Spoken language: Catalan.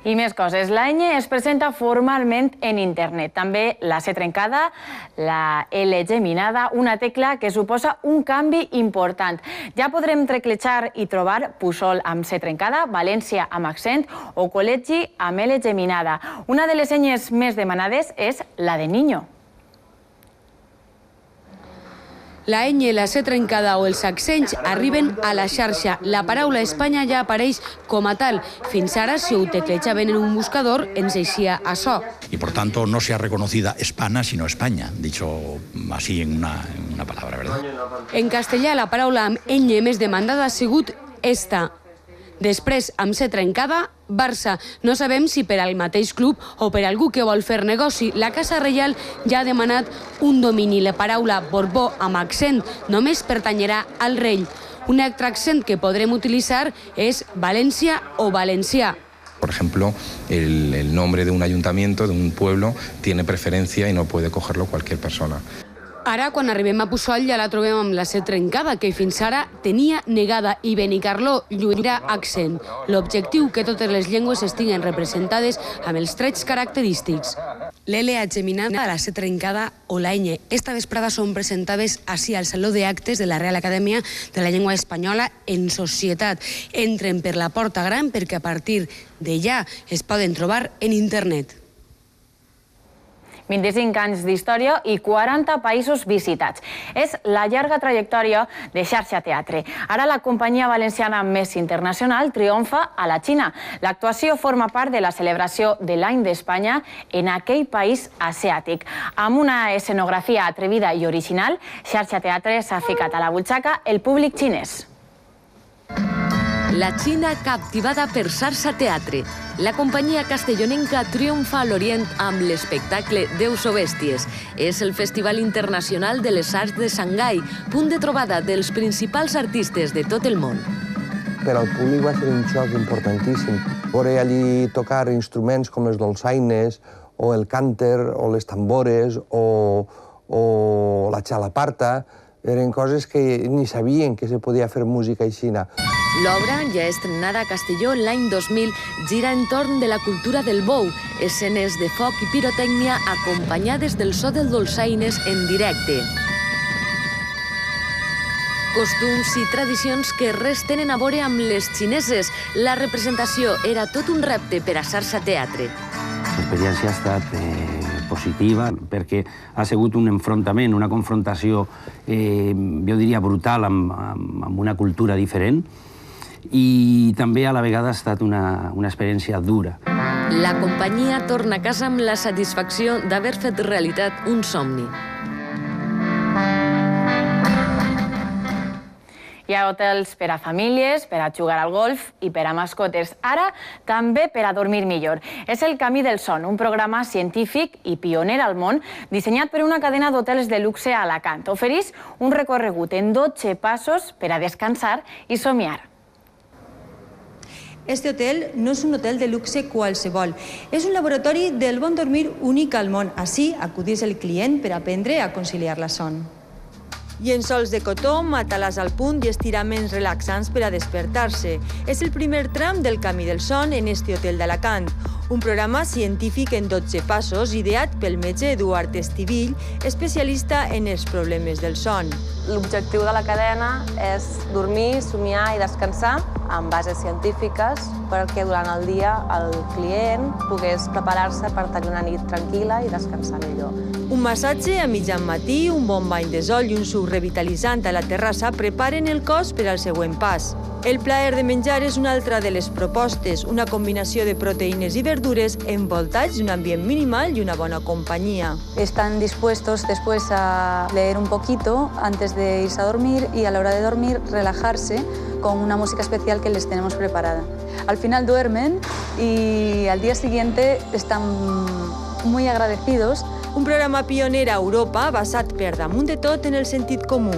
I més coses. La ñ es presenta formalment en internet. També la C trencada, la L geminada, una tecla que suposa un canvi important. Ja podrem teclejar i trobar Puçol amb C trencada, València amb accent o col·legi amb L geminada. Una de les ñes més demanades és la de niño. La ñ, la C trencada o els accents arriben a la xarxa. La paraula Espanya ja apareix com a tal. Fins ara, si ho teclejaven en un buscador, ens eixia açò. Y por tanto no sea reconocida Espana, sino España, dicho así en una palabra, ¿verdad? En castellà, la paraula amb ñ més demandada ha sigut esta. Després, amb C trencada, Barça. No sabem si per al mateix club o per algú que vol fer negoci. La Casa Reial ja ha demanat un domini. La paraula Borbó amb accent només pertanyerà al rei. Un altre accent que podrem utilitzar és València o valencià. Por ejemplo, el nombre de un ayuntamiento, de un pueblo, tiene preferencia y no puede cogerlo cualquier persona. Ara, quan arribem a Puçol, ja la trobem amb la C trencada, que fins ara tenia negada, i Benicarló lluirà accent. L'objectiu que totes les llengües estiguen representades amb els trets característics. L'L geminada, la C trencada o la ñ. Esta vesprada són presentades així al Saló d'Actes de la Real Acadèmia de la Llengua Espanyola en Societat. Entren per la porta gran perquè a partir d'allà es poden trobar en internet. 25 anys d'història i 40 països visitats. És la llarga trajectòria de Xarxa Teatre. Ara la companyia valenciana més internacional triomfa a la Xina. L'actuació forma part de la celebració de l'Any d'Espanya en aquell país asiàtic. Amb una escenografia atrevida i original, Xarxa Teatre s'ha ficat a la butxaca el públic xinès. La Xina captivada per Xarxa Teatre. La companyia castellonenca triomfa a l'Orient amb l'espectacle Déus o Bèsties. És el Festival Internacional de les Arts de Xangai, punt de trobada dels principals artistes de tot el món. Per al públic va ser un xoc importantíssim. Veure allí tocar instruments com les dolçaines, o el cànter, o les tambores, o la xalaparta, eren coses que ni sabien que se podia fer música aixina. L'obra, ja estrenada a Castelló l'any 2000, gira entorn de la cultura del bou, escenes de foc i pirotècnia acompanyades del so del dolçaines en directe. Costums i tradicions que res tenen a veure amb les xineses. La representació era tot un repte per a Xarxa Teatre. L'experiència ha estat positiva perquè ha sigut un enfrontament, una confrontació, jo diria, brutal amb una cultura diferent, i també a la vegada ha estat una experiència dura. La companyia torna a casa amb la satisfacció d'haver fet realitat un somni. Hi ha hotels per a famílies, per a jugar al golf i per a mascotes. Ara, també per a dormir millor. És el Camí del Son, un programa científic i pioner al món, dissenyat per una cadena d'hotels de luxe a Alacant. Ofereix un recorregut en 12 passos per a descansar i somiar. Este hotel no és un hotel de luxe qualsevol. És un laboratori del bon dormir únic al món. Així acudís el client per aprendre a conciliar la son. Llençols de cotó, matalàs al punt i estiraments relaxants per a despertar-se. És el primer tram del Camí del Son en este hotel d'Alacant. Un programa científic en 12 passos ideat pel metge Eduard Estivill, especialista en els problemes del son. L'objectiu de la cadena és dormir, somiar i descansar amb bases científiques perquè durant el dia el client pogués preparar-se per tenir una nit tranquil·la i descansar millor. Un massatge a mitjan matí, un bon bany de sol i un suc revitalitzant a la terrassa preparen el cos per al següent pas. El plaer de menjar és una altra de les propostes, una combinació de proteïnes i verdures envoltats d'un ambient minimal y una buena compañía. Están dispuestos después a leer un poquito antes de irse a dormir y a la hora de dormir relajarse con una música especial que les tenemos preparada. Al final duermen y al día siguiente están muy agradecidos. Un programa pioner a Europa basat per damunt de tot en el sentit comú.